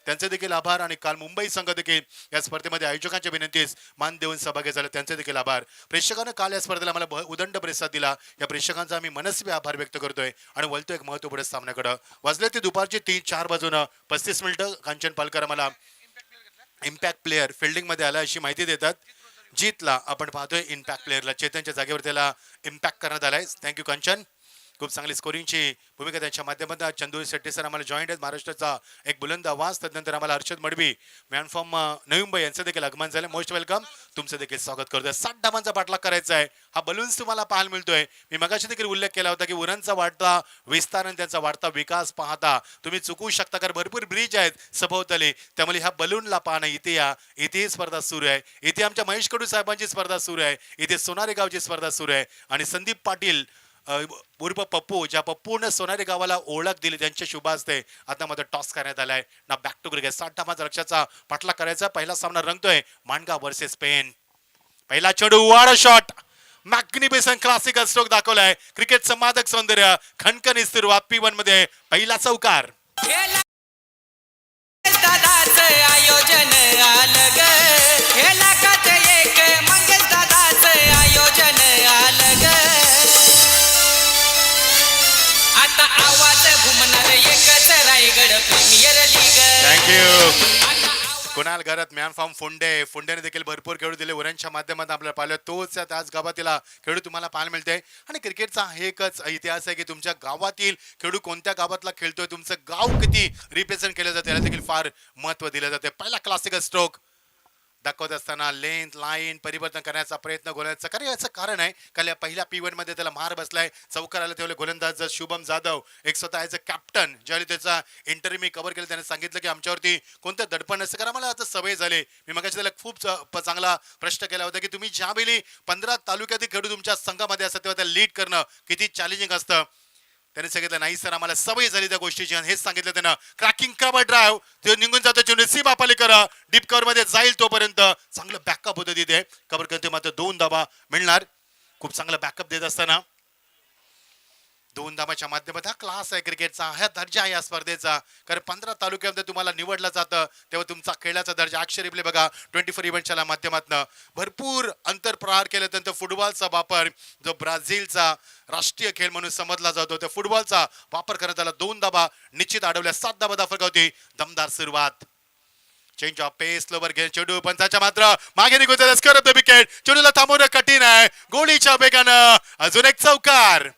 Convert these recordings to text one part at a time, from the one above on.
त्यांचे देखील आभार. आणि काल मुंबई संघ देखील या स्पर्धेमध्ये आयोजकांच्या विनंतीस मान देऊन सहभागी झाले, त्यांचे देखील आभार. प्रेक्षकांना काल या स्पर्धेला मला उदंड प्रतिसाद दिला, या प्रेक्षकांचा आम्ही मनस्वी आभार व्यक्त करतोय आणि वळतोय एक महत्त्वपूर्ण सामन्याकडे. वाजले ते दुपारचे 3-4 वाजून 35 मिनिटं. कांचन पालकर आम्हाला इम्पॅक्ट प्लेअर फिल्डिंगमध्ये आला अशी माहिती देतात. जीतला आपण पाहतोय इम्पॅक्ट प्लेअरला, चेतनच्या जागेवर त्याला इम्पॅक्ट करण्यात आलाय. थँक्यू कांचन. खूप चांगली स्कोरिंगची भूमिका त्यांच्या माध्यमातून. चंदू शेट्टी सर आम्हाला जॉईंट आहेत. महाराष्ट्राचा एक बुलंद आवाज. त्यानंतर आम्हाला हर्षद मडवी मॅन फ्रॉम नवी मुंबई यांचं देखील आगमन झालं. Most welcome. तुमचं देखील स्वागत करतोय. 60 धावांचा पाठलाग करायचा आहे. हा बलून्स तुम्हाला पाहायला मिळतोय. मी मगाशी देखील उल्लेख केला होता की उरणचा वाढता विस्तार आणि त्यांचा वाढता विकास पाहता तुम्ही चुकू शकता, कारण भरपूर ब्रिज आहेत सभोवताली. त्यामुळे ह्या बलूनला पाहणं. इथे या, इथे स्पर्धा सुरू आहे. इथे आमच्या महेश कडू साहेबांची स्पर्धा सुरू आहे. इथे सोनारी गावची स्पर्धा सुरू आहे. आणि संदीप पाटील उर्फ पप्पू, ज्या पप्पूने सोनारी गावाला ओळख दिली, त्यांच्या शुभ हस्ते आता मध्ये टॉस करण्यात आलाय ना. बॅक टू क्रिकेट 60 धावांचा लक्ष्याचा पाठलाग करायचा. पहिला सामना रंगतोय मांडगा वर्सेस स्पेन. पहिला चेंडू वाडा शॉट, मॅग्निफिसंट क्लासिकल स्ट्रोक दाखवलाय. क्रिकेटचं मादक सौंदर्य, खणखणीत सुरुवात. P1 मध्ये पहिला चौकार. आयोजन आलं ग, हे लाखात एक मंगेश दादाचं आयोजन आलं ग. आता आवाज घुमणार एकच Raigad Premier League. Thank you. Kunal Gharat man from फुंडेने देखील भरपूर खेळू दिले. उरणच्या माध्यमातून आपल्याला पाहिलं, तोच त्याच गावातील खेळू तुम्हाला पाहायला मिळते. आणि क्रिकेटचा हा एकच इतिहास आहे की तुमच्या गावातील खेळू कोणत्या गावातला खेळतोय, तुमचं गाव किती रिप्रेझेंट केलं जातं याला देखील फार महत्त्व दिलं जाते. पहिला क्लासिकल स्ट्रोक दाखवत असताना लेंथ लाईन परिवर्तन करण्याचा प्रयत्न गोलंदाजाचा. कारण याचं कारण आहे कारण या पहिल्या P1 मध्ये त्याला मार बसलाय. चौकाराला तेवढे गोलंदाज शुभम जाधव एक स्वतः ॲज अ कॅप्टन ज्यावेळी त्याचा इंटरव्ह्यू मी कव्हर केला, त्याने सांगितलं की आमच्यावरती कोणतं दडपण नसतं, कारण मला आता सवय झाली. मी मगाशी त्याला खूप चांगला प्रश्न केला होता की तुम्ही ज्यावेळी 15 तालुक्यातील खेळू तुमच्या संघामध्ये असतात तेव्हा त्याला लीड करणं किती चॅलेंजिंग असतं. त्याने सांगितलं नाही सर आम्हाला सवय झाली त्या गोष्टीची. आणि हेच सांगितलं त्यानं. क्रॅकिंग कव्हर ड्राईव्ह ते निघून जातो, चेंडू सीमा पलीकडे डीप कव्हर मध्ये जाईल तोपर्यंत चांगलं बॅकअप होतं तिथे. कव्हर करते मात्र 2 धावा मिळणार. खूप चांगलं बॅकअप देत असताना 2 धावाच्या माध्यमातून हा क्लास आहे क्रिकेटचा, हा दर्जा आहे या स्पर्धेचा. कारण 15 तालुक्यामध्ये तुम्हाला निवडलं जातं तेव्हा तुमचा खेळाचा दर्जा. अक्षर रिप्ले बघा 24 इव्हेंटच्या माध्यमातून भरपूर अंतर प्रहार केलं. त्यानंतर फुटबॉलचा वापर जो ब्राझीलचा राष्ट्रीय खेळ म्हणून समजला जातो त्या फुटबॉलचा वापर करण्यात आला. 2 धावा निश्चित अडवल्या. 7 धावा दाखल होती. दमदार सुरुवात. चेंज ऑफ पेस स्लोवर घेऊन चेंडू पंचाच्या मात्र मागे निघून स्कोर ऑफ द विकेट. चेंडूला थांबवणं कठीण आहे. गोळीच्या वेगानं अजून एक चौकार.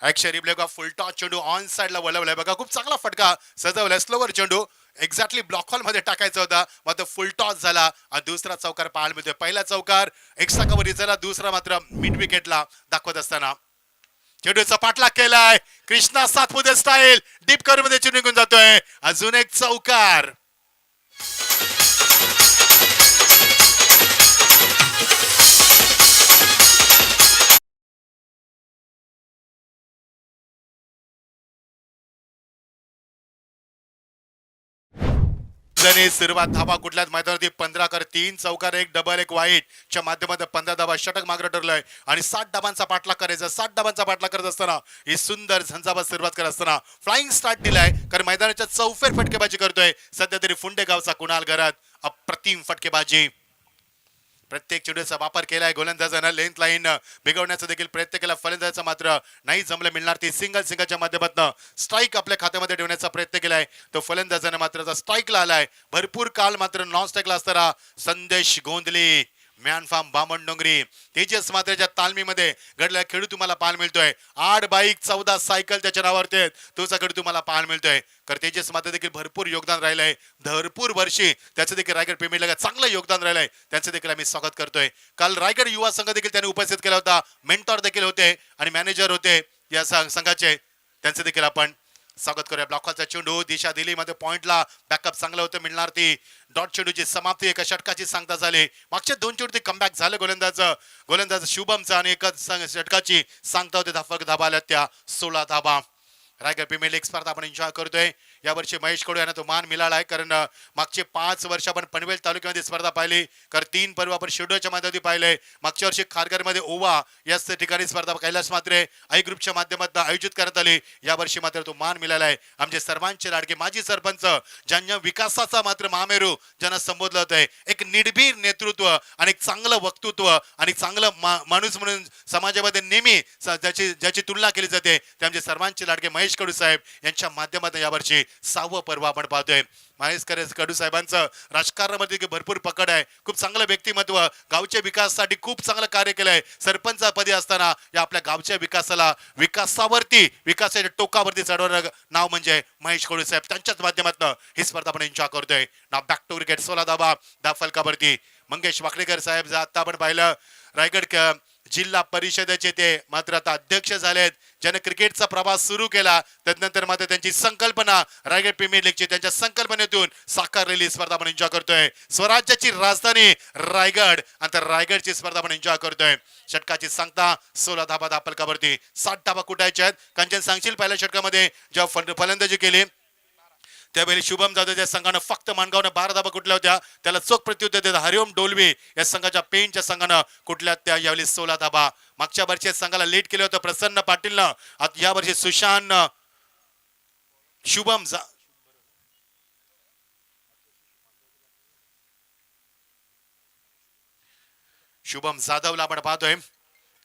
ऍक्शन रिप्ले का फुल टॉस चेंडू ऑन साइडला वळवलाय बघा. खूप चांगला फटका सजवलाय. स्लोवर चेंडू एक्झॅक्टली ब्लॉक हॉल मध्ये टाकायचा होता मात्र फुल टॉस झाला आणि दुसरा चौकार पाहायला मिळतोय. पहिला चौकार एक्स्ट्रा कव्हर झाला, दुसरा मात्र मिड विकेटला दाखवत असताना चेंडूचा पाठलाग केलाय. Krishna Satpute style deep cover मध्ये चेंडू निघून जातोय. अजून एक चौकार. सुरुवात धावा कुठल्याच मैदानावरती 15 कर 3 चौकार 1 डबल 1 वाईट च्या माध्यमातून 15 धावा षटक मागं ठरलंय आणि 60 धावांचा पाठलाग करायचा. 60 धावांचा पाठलाग करत असताना ही सुंदर झंझावात सुरुवात करत असताना फ्लाइंग स्टार्ट दिलाय. कारण मैदानाच्या चौफेर फटकेबाजी करतोय सध्या तरी फुंडे गावचा कुणाल घरात. अप्रतिम फटकेबाजी. प्रत्येक चेंडूचा वापर केलाय गोलंदाजानं. लेंथ लाईन बिघडवण्याचा देखील प्रयत्न केला फलंदाजाचा मात्र नाही जमलं. मिळणार ती सिंगलच्या माध्यमातून स्ट्राईक आपल्या खात्यामध्ये ठेवण्याचा प्रयत्न केलाय तो फलंदाजानं मात्र स्ट्राईकला आलाय. भरपूर काल मात्र नॉन स्ट्राईकला असताना संदेश गोंधली मॅन फ्रॉम बामणडोंगरी तेजस मात्रेच्या तालमीमध्ये घडलेला खेळू तुम्हाला पाहायला मिळतोय. 8 बाईक 14 सायकल त्याच्या नावावरती आहेत. तोचा खेळ तुम्हाला पाहायला मिळतोय. कारण तेजस मात्र देखील भरपूर योगदान राहिलंय. भरपूर वर्षी त्याचं देखील रायगड प्रीमियर लीगला चांगलं योगदान राहिलंय. त्यांचं देखील आम्ही स्वागत करतोय. काल रायगड युवा संघ देखील त्यांनी उपस्थित केला होता. मेंटॉर देखील होते आणि मॅनेजर होते या संघाचे. त्यांचे देखील आपण स्वागत करूया. ब्लॉकचा चेंडू दिशा दिली मध्ये पॉइंटला बॅकअप चांगलं होतं. मिळणार ती डॉट चेंडूची समाप्ती एका षटकाची सांगता झाली. मागच्या 2 चेंडू ते कमबॅक झालं गोलंदाज शुभमचा आणि एका षटकाची सांगता होते. धावा आल्या त्या 16 धावा. रायगड प्रीमियर लीग स्पर्धा आपण एन्जॉय करतोय. यावर्षी महेश कडू यांना तो मान मिळाला आहे, कारण मागचे 5 वर्ष आपण पनवेल तालुक्यामध्ये स्पर्धा पाहिली, कारण 3 पर्व आपण शिरडोळच्या माध्यमातून पाहिले. मागच्या वर्षी खारघरमध्ये ओवा याच ठिकाणी स्पर्धा कैलास मात्रे आय ग्रुपच्या माध्यमातून आयोजित करण्यात आली. यावर्षी मात्र तो मान मिळाला आहे. आमचे सर्वांचे लाडके माजी सरपंच, ज्यांना विकासाचा मात्र महामेरू ज्यांना संबोधलं जात आहे, एक निर्भीड नेतृत्व आणि एक चांगलं वक्तृत्व आणि चांगलं माणूस म्हणून समाजामध्ये नेहमी ज्याची तुलना केली जाते, ते आमचे सर्वांचे लाडके महेश कडू साहेब यांच्या माध्यमातून यावर्षी 6वं पर्व आपण पाहतोय. महेश कडू साहेबांचं राजकारणामध्ये भरपूर पकड आहे, खूप चांगलं व्यक्तिमत्व, गावच्या विकासासाठी खूप चांगलं कार्य केलंय. सरपंच पदी असताना या आपल्या गावच्या विकासाच्या टोकावरती चढवणारं नाव म्हणजे महेश कडू साहेब. त्यांच्याच माध्यमातून ही स्पर्धा आपण एन्जॉय करतोय. ना बॅक टू क्रिकेट 16 धाबा फलकावरती मंगेश वाकडेकर साहेब आता आपण पाहिलं रायगड जिल्हा परिषदेचे ते मात्र आता अध्यक्ष झालेत, ज्याने क्रिकेटचा प्रवास सुरू केला. त्यानंतर मात्र त्यांची संकल्पना रायगड प्रीमियर लीगची त्यांच्या संकल्पनेतून साकारलेली स्पर्धा आपण एन्जॉय करतोय. स्वराज्याची राजधानी रायगड आणि त्या रायगडची स्पर्धा आपण एन्जॉय करतोय. षटकाची सांगता 16 धाबा दापलकावरती 60 धाबा कुठायचे आहेत. कांचन सांगशील पहिल्या षटकामध्ये जेव्हा फलंदाजी केली त्यावेळी शुभम जाधवच्या संघानं फक्त माणगावनं 12 धाबा कुठल्या होत्या, त्याला चोख प्रत्युत्तर देत हरिओम डोलवी या संघाच्या पेनच्या संघानं कुठल्या त्या यावेळी 16 धाबा. मागच्या वर्षी संघाला लीड केलं होतं प्रसन्न पाटीलनं, आता या वर्षी सुशांत शुभम जाधवला आपण पाहतोय.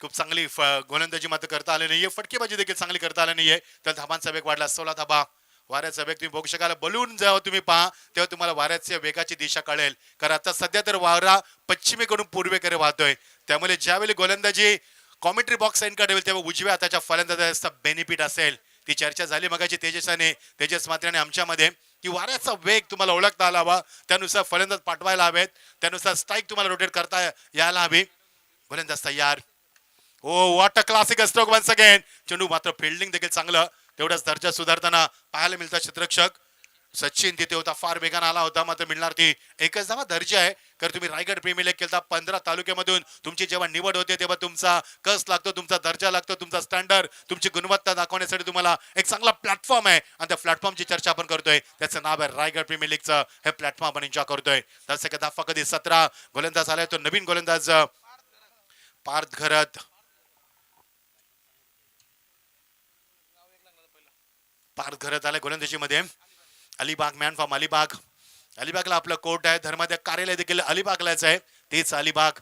खूप चांगली गोलंदाजी मात्र करता आली नाहीये, फटकेबाजी देखील चांगली करता आली नाहीये, तर धाबांचा वेग वाढला. 16 धाबा. वाऱ्याचा वेग तुम्ही बघू शकाल, बलून जेव्हा तुम्ही पहा तेव्हा तुम्हाला वाऱ्याच्या वेगाची दिशा कळेल, कारण आता सध्या तर वारा पश्चिमेकडून पूर्वेकडे वाहतोय. त्यामुळे ज्यावेळी गोलंदाजी कॉमेंट्री बॉक्स साईन काढेल तेव्हा उजव्या हाताच्या फलंदाजाचा बेनिफिट असेल. ती चर्चा झाली मगाची तेजस मात्र्याने आमच्यामध्ये, की वाऱ्याचा वेग तुम्हाला ओळखता आला हवा, त्यानुसार फलंदाज पाठवायला हवेत, त्यानुसार स्ट्राईक तुम्हाला रोटेट करता यायला हवी. गोलंदाज तयार. Oh what a classic stroke once again. चेंडू मात्र फिल्डिंग देखील चांगलं, तेवढाच दर्जा सुधारताना पाहायला मिळतात. क्षेत्ररक्षक सचिन तिथे होता, फार वेगाने आला होता, मात्र मिळणार ती एकच धावा. दर्जा आहे, कारण तुम्ही रायगड प्रीमियर लीग खेळता. 15 तालुक्यामधून तुमची जेव्हा निवड होते तेव्हा तुमचा कस लागतो, तुमचा दर्जा लागतो, तुमचा स्टँडर्ड, तुमची गुणवत्ता दाखवण्यासाठी तुम्हाला एक चांगला प्लॅटफॉर्म आहे, आणि त्या प्लॅटफॉर्मची चर्चा आपण करतोय. त्याचं नाव आहे रायगड प्रीमियर लीगचं. हे प्लॅटफॉर्म आपण एन्जॉय करतोय. दर्शक धाफा कधी 17 गोलंदाज आलाय, तो नवीन गोलंदाज पार्थ घरत. पार्थ घरत आलाय गोलंदाजीमध्ये. अलिबाग मॅन फ्रॉम अलिबागला आपलं कोर्ट आहे, धर्मादाय कार्यालय देखील अलिबागलाच आहे. तेच अलिबाग,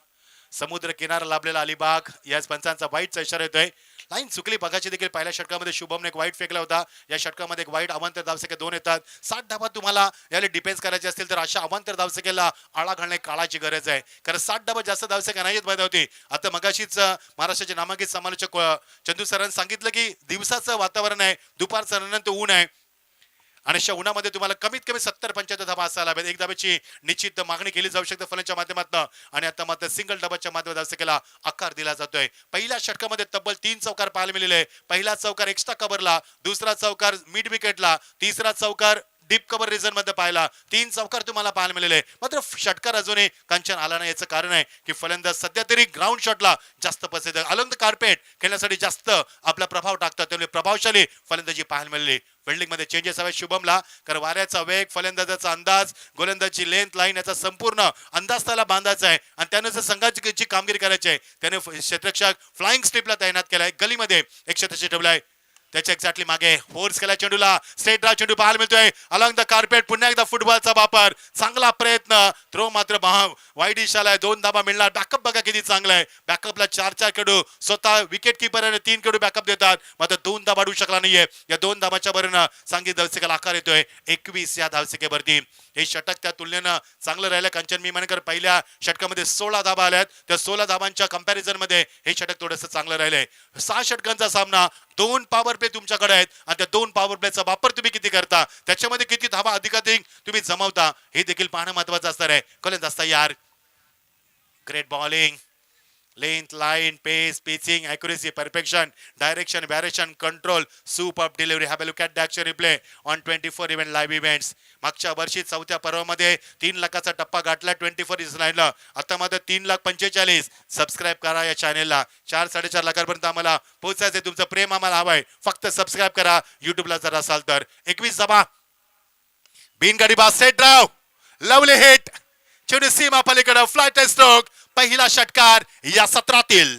समुद्र किनारा लाभलेला अलिबाग. याच पंचांचा वाईटचा इशारा येतोय. लाईन चुकली बघायची देखील. पहिल्या षटकामध्ये शुभमने एक वाईट फेकला होता, या षटकामध्ये एक वाईट अवांतर धावसंख्या 2 येतात. 60 धाबा तुम्हाला याला डिफेन्स करायचे असतील तर अशा अवांतर धावसंख्येला आळा घालणे काळाची गरज आहे, कारण 60 धाबा जास्त धावसंख्या नाहीत पाहिजे होती. आता मगाशीच महाराष्ट्राचे नामांकित समालोचक चंदू सरांनी सांगितलं की दिवसाचं वातावरण आहे, दुपारचं नंतर ऊन आहे, आणि अशा उन्हामध्ये तुम्हाला कमीत कमी 70-75 धाबा असायला हव्यात. एक धाब्याची निश्चित मागणी केली जाऊ शकते फलंदाजाच्या माध्यमातून, आणि आता मात्र सिंगल धाबाच्या माध्यमातून धावसंख्येला आकार दिला जातोय. पहिल्या षटकामध्ये तब्बल 3 चौकार पाहायला मिळाले. पहिला चौकार एक्स्ट्रा कव्हरला, दुसरा चौकार मिड विकेटला, तिसरा चौकार डीप कव्हर रिझन मध्ये पाहिला. 3 चौकार तुम्हाला पाहायला मिळाले. मात्र षटकार अजूनही कांचन आला नाही. याचं कारण आहे की फलंदाज सध्या तरी ग्राउंड शॉटला जास्त पसंत, अलॉंग द कार्पेट खेळण्यासाठी जास्त आपला प्रभाव टाकतात, त्यामुळे प्रभावशाली फलंदाजी पाहायला मिळाली. फिल्डिंग मध्ये चेंजेस हवे शुभमला, कारण वाऱ्याचा वेग, फलंदाजाचा अंदाज, गोलंदाजी लेंथ लाईन याचा संपूर्ण अंदाज त्याला बांधायचा आहे, आणि त्यानुसार संघाची कामगिरी करायची आहे. त्याने क्षेत्ररक्षक फ्लाइंग स्ट्रिपला तैनात केलाय. गलीमध्ये एक क्षेत्ररक्षक ठेवलाय, त्याच्या एक्झॅक्टली मागे फोर्स केला चेंडूला. स्ट्रेट ड्राइव्ह चेंडू पाहायला मिळतोय अलॉंग द कार्पेट. पुन्हा एकदा फुटबॉलचा वापर, चांगला प्रयत्न, थ्रो मात्र वाईड इशाला. 2 धाबा मिळणार. बॅकअप बघा किती चांगला आहे. बॅकअपला 4 खेळाडू स्वतः विकेट किपर 3 खेळाडू बॅकअप देतात, मात्र 2 धाबा अडू शकला नाहीये. या 2 धाबाच्या बरोबर सांगित धावसंख्येला आकार येतोय 21 या धावसंख्येवरती. हे षटक त्या तुलनेनं चांगलं राहिलं. कंचन मी म्हणकर पहिल्या षटकामध्ये 16 धाबा आल्यात, त्या 16 धाबांच्या कंपॅरिझन मध्ये हे षटक थोडंसं चांगलं राहिलंय. 6 षटकांचा सामना, 2 पॉवर प्ले तुमच्याकडे आहेत, आणि त्या 2 पॉवर प्लेचा वापर तुम्ही किती करता, त्याच्यामध्ये किती धाबा अधिकाधिक तुम्ही जमवता, हे देखील पाहणं महत्वाचं असणार आहे. गोलंदाज तयार. Great bowling. Length, line, Paes, pitching, accuracy, perfection, direction, variation, control, superb delivery. Have a look at the action replay on 24 event live events. मागच्या वर्षी चौथ्या पर्वामध्ये 3 लाखाचा टप्पा गाठला 24 इस्रायलला. आता मध्ये 3,45,000. सबस्क्राईब करा या चॅनेलला. 4-4.5 लाखापर्यंत आम्हाला पोहोचायचे. तुमचं प्रेम आम्हाला हवंय. फक्त सबस्क्राईब करा युट्यूबला जर असाल तर. 21 धावा. बिनगाडी बास सेट ड्राव. Lovely hit. चेंडू सीमा पलीकडे फ्लाइट स्ट्रोक. पहिला षटकार या सत्रातील.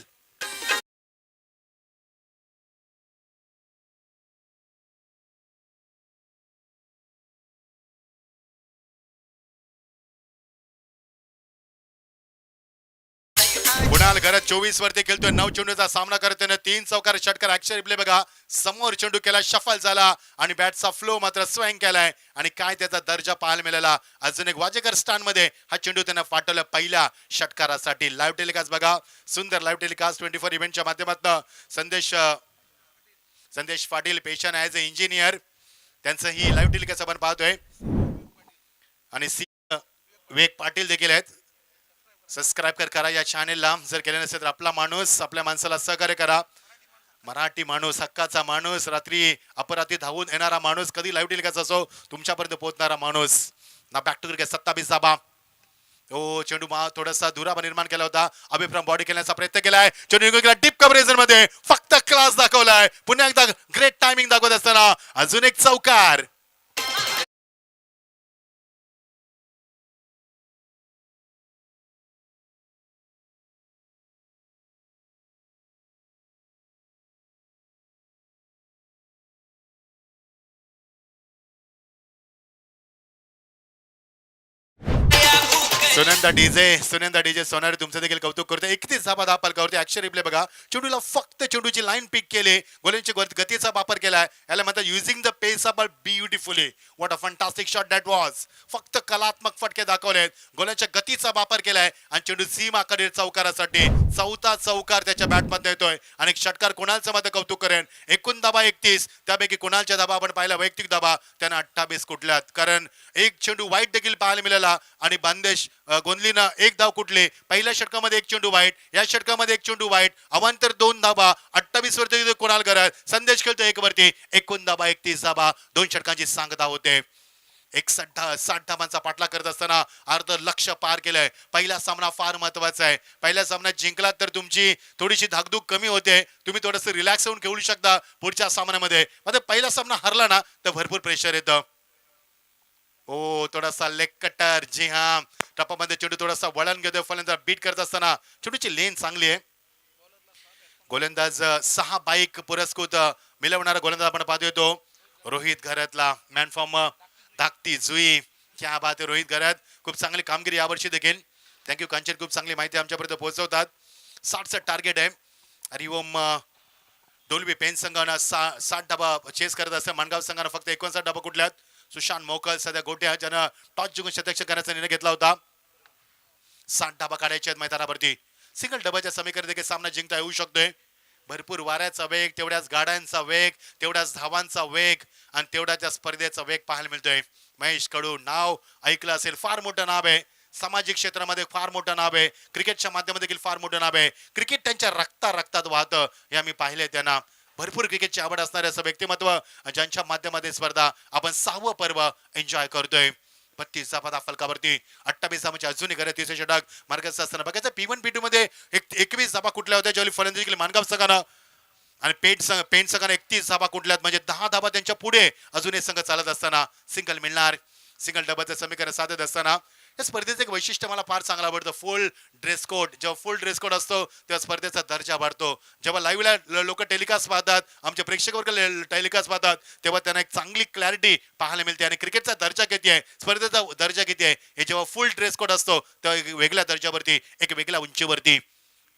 कुणाल घरात 24 वरती खेळतोय. 9 चेंडूचा सामना करतोय. 3 चौकार षटकार. ऍक्शन रिप्ले बघा. समोर चेंडू केला, शफल झाला आणि बॅटचा फ्लो मात्र स्वयं केलाय आणि काय त्याचा दर्जा पाहायला मिळाला. अजून एक वाजेकर स्टँड मध्ये हा चेंडू त्यांना पाठवला पहिल्या षटकारासाठी. लाईव्ह टेलिकास्ट बघा. सुंदर लाईव्ह टेलिकास्ट 24 इव्हेंटच्या माध्यमातून. संदेश पाटील पेशन ऍज अ इंजिनियर त्यांचं ही लाईव्ह टेलिकास्ट आपण पाहतोय आणि विवेक पाटील देखील आहेत. सबस्क्राईब करा या चॅनेलला जर केले नसेल तर. आपला माणूस आपल्या माणसाला सहकार्य करा. मराठी माणूस, हक्काचा माणूस, रात्री अपरात्री धावून येणारा माणूस, कधी लाईव्ह टेलिकास्ट असो तुमच्यापर्यंत पोहोचणारा माणूस. ना बॅक टू क्रिकेट 27 धाबा. हो चेंडू थोडासा दुरावा निर्माण केला होता. अभिप्राम बॉडी केल्याचा प्रयत्न केलाय. चेंडू केला डीप कव्हरेज मध्ये. फक्त क्लास दाखवलाय. पुन्हा एकदा ग्रेट टायमिंग दाखवत असताना अजून एक चौकार. सुनंदा डीजे सोनारी तुमचं देखील कौतुक करते. 31 धाबा धापल करते. ऍक्शन रिप्ले बघा. चेंडूला फक्त चेंडूची लाईन पिक केली. गोलंची गतीचा वापर केलाय. याला म्हणतात using the pace of beautifully. What a fantastic shot that was. फक्त कलात्मक फटके दाखवलेत. गोलंच्या गतीचा वापर केलाय आणि चेंडू सीमाकडे चौकारासाठी. चौथा चौकार त्याच्या बॅटमध्ये येतोय आणि षटकार कुणालचं मध्ये कौतुक करेन. एकूण धाबा 31. त्यापैकी कुणालच्या धाबा आपण पाहिला वैयक्तिक धाबा त्यांना 28 कुठल्यात. कारण एक चेंडू वाईट देखील पाहायला मिळाला आणि बांदेश गोंदलीनं एक धाव कुठले. पहिल्या षटकामध्ये एक चेंडू वाईट. या षटकामध्ये एक चेंडू वाईट. अवांतर 2 धाबा. 28 वरती कोणाल करत. संदेश खेळतो 1 वरती. एकूण धाबा 31 धाबा. 2 षटकांची सांगता होते. 60 धाबांचा पाठलाग करत असताना अर्ध लक्ष पार केलंय. पहिला सामना फार महत्वाचा आहे. पहिल्या सामन्यात जिंकलात तर तुमची थोडीशी धाकधूक कमी होते. तुम्ही थोडंसं रिलॅक्स होऊन खेळू शकता पुढच्या सामन्यामध्ये. मात्र पहिला सामना हरला ना तर भरपूर प्रेशर येतं. ओ थोडासा लेग कटर. जी हा टप्पामध्ये चेंडू थोडासा वळण घेतोय. फलंदाज बीट करत असताना चेंडूची लेन चांगली आहे. गोलंदाज 6 बाईक पुरस्कृत मिळवणारा गोलंदाज आपण पाहतोय तो रोहित घरातला. मॅन फॉर्म धाकटी जुई. क्या बात आहे रोहित घरात. खूप चांगली कामगिरी यावर्षी देखील. थँक्यू कांचन. खूप चांगली माहिती आमच्यापर्यंत पोहोचवतात. 60चं टार्गेट आहे. हरिओम डोलबी पेन संघानं 60 डबा चेस करत असतं. माणगाव संघानं फक्त 59 डबा कुठल्यात. सुशांत मोकल सध्या गोट्या ज्यानं टॉस जिंकून शतक करण्याचा निर्णय घेतला होता. 60 डबा काढायचे आहेत मैदानावरती. सिंगल डबाच्या समीकरण देखील सामना जिंकता येऊ शकतोय. भरपूर वाऱ्याचा वेग, तेवढ्याच गाड्यांचा वेग, तेवढ्याच धावांचा वेग आणि तेवढ्या त्या स्पर्धेचा वेग पाहायला मिळतोय. महेश कडू नाव ऐकलं असेल. फार मोठं नाव आहे. सामाजिक क्षेत्रामध्ये फार मोठं नाव आहे. क्रिकेटच्या माध्यमात देखील फार मोठं नाव आहे. क्रिकेट त्यांच्या रक्तात वाहतं हे आम्ही पाहिले. त्यांना भरपूर क्रिकेटची आवड असणारे असं व्यक्तिमत्व ज्यांच्या माध्यमामध्ये स्पर्धा आपण 6वं पर्व एन्जॉय करतोय. 32 धाबा फलकावरती. 28 धाबांची अजूनही घरात 30 षटक मार्गस्थ असताना बघायचं. P1 P2 मध्ये 21 धाबा कुठल्या होत्या ज्यावेळी फलंदाजी केली मानगाव संघानं आणि पेंट संघानं 31 धाबा कुठल्यात. म्हणजे 10 धाबा त्यांच्या पुढे अजून एक संघ चालत असताना सिंगल मिळणार. सिंगल डबाचं समीकरण साधत असताना या स्पर्धेचं एक वैशिष्ट्य मला फार चांगलं आवडतं. फुल ड्रेस कोड. जेव्हा फुल ड्रेस कोड असतो तेव्हा स्पर्धेचा दर्जा वाढतो. जेव्हा लाईव्हला लोक टेलिकास्ट पाहतात, आमचे प्रेक्षक वर्ग टेलिकास्ट पाहतात, तेव्हा त्यांना एक चांगली क्लॅरिटी पाहायला मिळते. आणि क्रिकेटचा दर्जा किती आहे, स्पर्धेचा दर्जा किती आहे हे जेव्हा फुल ड्रेस कोड असतो तेव्हा एक वेगळ्या दर्जावरती, एक वेगळ्या उंचीवरती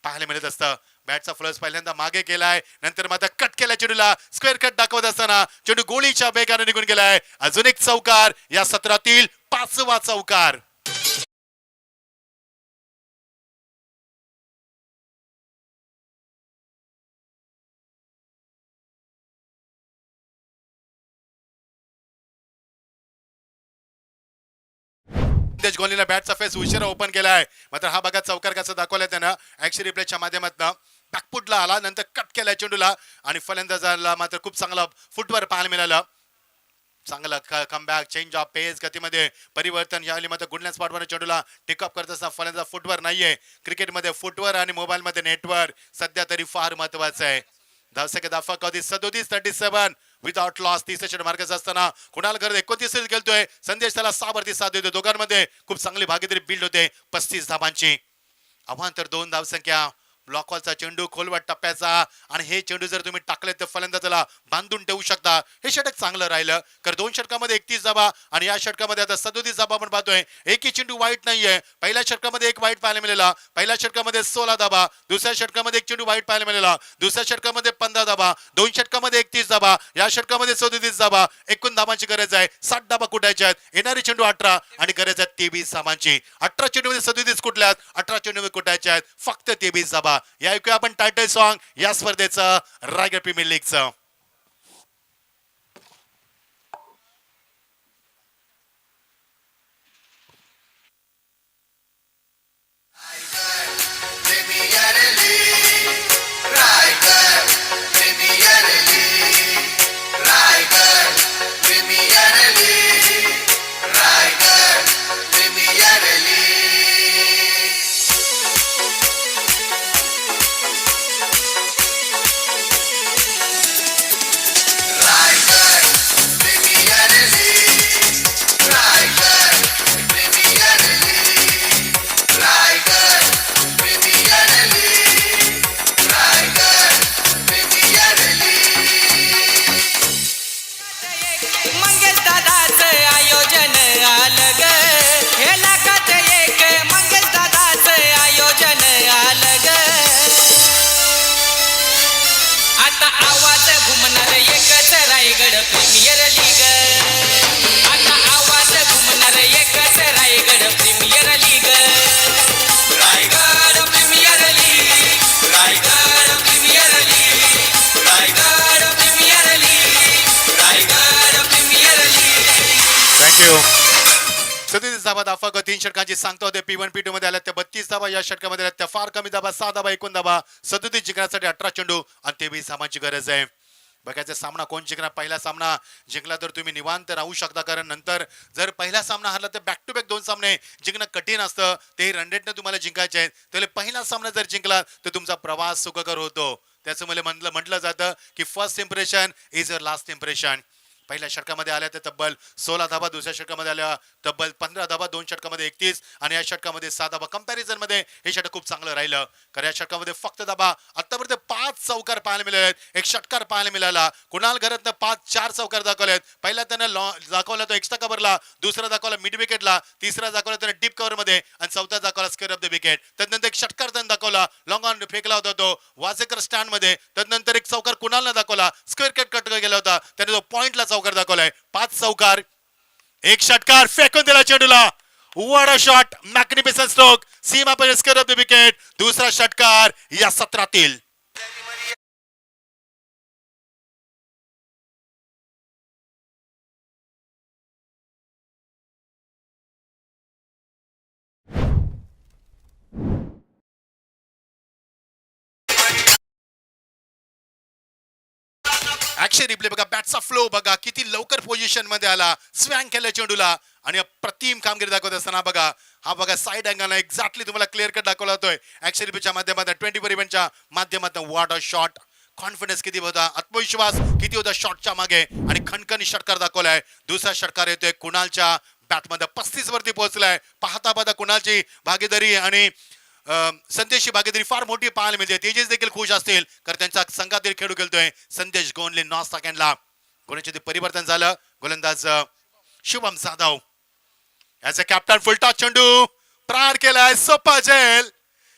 पाहायला मिळत असतं. बॅटचा फ्लस पहिल्यांदा मागे केलाय, नंतर मात्र कट केला चेंडूला. स्क्वेअर कट दाखवत असताना चेंडू गोळीच्या वेगाने निघून गेलाय. अजून एक चौकार. या सत्रातील 5वा चौकार. संदेश गोंधलेला बॅटचा फेस उशिरा ओपन केलाय. मात्र हा बघा चौकार कसा दाखवलाय त्यानं ऍक्शन रिप्लेच्या माध्यमातून. बॅकफुटला आला, नंतर कट केला चेंडूला आणि फलंदाजाला मात्र खूप चांगला फुटवर पाहायला मिळालं. चांगला कमबॅक, चेंज ऑफ पेस, गतीमध्ये परिवर्तन. यावेळी मात्र गुडलँड स्पॉटवर चेंडूला टेकअप करत असताना फलंदाज फुटवर नाहीये. क्रिकेटमध्ये फुटवर आणि मोबाईलमध्ये नेटवर्क सध्या तरी फार महत्वाचं आहे. धावसंख्या दाफा कधी 37 विदाउट लॉस. 30 षटक मार्गाचा असताना कुणाल करत 29 खेळतोय. संदेश त्याला 6 वरती 7 देतोय. दोघांमध्ये खूप चांगली भागीदारी बिल्ड होते. 35 धावांची आव्हान तर 2 धावसंख्या. ब्लॉक हॉलचा चेंडू खोलवट टप्प्याचा आणि हे चेंडू जर तुम्ही टाकले तर फलंदाजाला बांधून ठेवू शकता. हे षटक चांगलं राहिलं कारण 2 षटकामध्ये 31 धावा आणि या षटकामध्ये आता 37 धावा आपण पाहतोय. एकही चेंडू वाईट नाहीये. पहिल्या षटकामध्ये एक वाईट पाहायला मिळाला. पहिल्या षटकामध्ये 16 धावा. दुसऱ्या षटकामध्ये एक चेंडू वाईट पाहायला मिळाला. दुसऱ्या षटकामध्ये 15 धावा. 2 षटकामध्ये 31 धावा. या षटकामध्ये 37 धावा. एकूण धावांची गरज आहे. 60 धावा कुठायच्या आहेत. येणारे चेंडू 18 आणि गरज आहे 23 धावांची. 18 चेंडूमध्ये 37 कुठल्यात, 18 चेंडूमध्ये कुठायच्या आहेत फक्त 23 धावा. या ऐकूया आपण टायटल सॉन्ग या स्पर्धेचं रायगड प्रीमियर लीगचं. मंगेश दादाचं आयोजन आलं ग. हे लाखात एक मंगेश दादाचं आयोजन आलं ग. आता आवाज घुमणार एकच रायगड प्रीमियर लीग. आता आवाज घुमणार एकच Raigad Premier League. Raigad Premier League. Raigad Premier League. Raigad Premier League. Raigad Premier League. Thank you. 37 धावा दाफा 3 षटकांची सांगता होते. P1 P2 मध्ये आल्या त्या 32 धावा. या षटकामध्ये आल्या त्या फार कमी धावा 6 धावा. एकूण धावा 37 जिंकण्यासाठी 18 चेंडू आणि 23 धावांची गरज आहे. बघायचा सामना कोण जिंकणार. पहिला सामना जिंकला तर तुम्ही निवांत राहू शकता कारण नंतर जर पहिला सामना हरला तर बॅक टू बॅक 2 सामने जिंकणं कठीण असतं. ते रन रेटने तुम्हाला जिंकायचे आहेत. त्यामुळे पहिला सामना जर जिंकला तर तुमचा प्रवास सुखकर होतो. त्याच्यामुळे म्हटलं जातं की first impression is your last impression. पहिल्या षटकामध्ये आल्या तर तब्बल 16 धावा. दुसऱ्या षटकामध्ये आल्या तब्बल 15 धावा. 2 षटकामध्ये 31 आणि या षटकामध्ये 6 धावा. कंपॅरिझन मध्ये हे षटक खूप चांगलं राहिलं कारण या षटकामध्ये फक्त धावा आतापर्यंत 5 चौकार पाहायला मिळाले. एक षटकार पाहायला मिळाला. कुणाल घरातनं 4 चौकार दाखवलेत. पहिला त्यानं दाखवला तो एक्स्ट्रा कव्हरला. दुसरा दाखवला मिड विकेटला. तिसरा दाखवला त्यानं डीप कव्हर मध्ये आणि चौथा दाखवला स्क्वेअर ऑफ द विकेट. त्यानंतर एक षटकार त्यानं दाखवला लॉंग ऑन फेकला होता तो वाजेकर स्टँड मध्ये. त्यानंतर एक चौकार कुणालनं दाखवला स्क्वेअर कट गेला होता. त्याने तो पॉइंटला चौकार दाखवलाय. 5 चौकार. एक षटकार फेकून दिला चेंडूला. What a shot. Magnificent stroke. सीमा पर स्क्वेअर ऑफ द विकेट. दुसरा षटकार या सत्रातील. ऍक्शन रिप्ले बघा. बॅटचा फ्लो बघा किती लवकर पोझिशन मध्ये आला. स्वँग केलं चेंडूला आणि अप्रतिम कामगिरी दाखवत असताना बघा हा बघा साईड अँगल एक्झॅक्टली तुम्हाला क्लिअर कट दाखवला होतोय ऍक्शन रिप्लेच्या माध्यमातून 24 इव्हेंटच्या माध्यमातून. What a shot. कॉन्फिडन्स किती होता, आत्मविश्वास किती होता शॉटच्या मागे आणि खणखणी षटकार दाखवलाय. दुसरा षटकार येतोय कुणालच्या बॅटमध्ये 35 वरती पोहोचलाय. पाहता कुणालची भागीदारी आणि संदेशची भागीदारी फार मोठी पाहायला मिळते. तेजस देखील खुश असतील कारण त्यांचा संघातील खेळू खेळतोय संदेश गोंधले. 9 सेकंडला कोणाचे ते परिवर्तन झालं. गोलंदाज शुभम जाधव याचा कॅप्टन फुलटॉस चेंडू प्रार केलाय सोपा झेल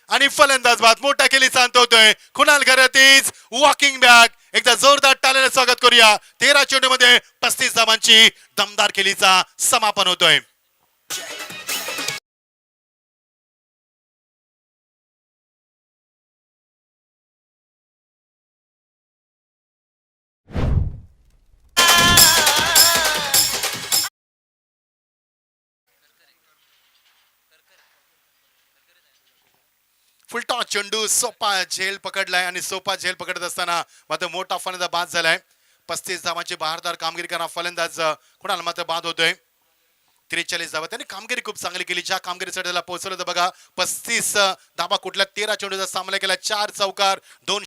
आणि फलंदाज बाद मोठा केली सांगतोय कुणाल घरातीच वॉकिंग बॅक. एकदा जोरदार टाळ्याने स्वागत करूया. 13 चेंडू मध्ये 35 धावांची दमदार खेळीचा समापन होतोय. फुलटॉस चेंडू सोपा झेल पकडलाय आणि सोपा झेल पकडत असताना मात्र मोठा फलंदाज बाद झालाय. 35 धावांची बहारदार कामगिरी करणारा फलंदाज कुणाल मात्र बाद होतोय. 43 धावा. त्यांनी कामगिरी खूप चांगली केली. ज्या कामगिरीसाठी त्याला पोहोचवलं होतं बघा. 35 धावा कुठल्या 13 चेंडूचा सामना केला. 4 चौकार 2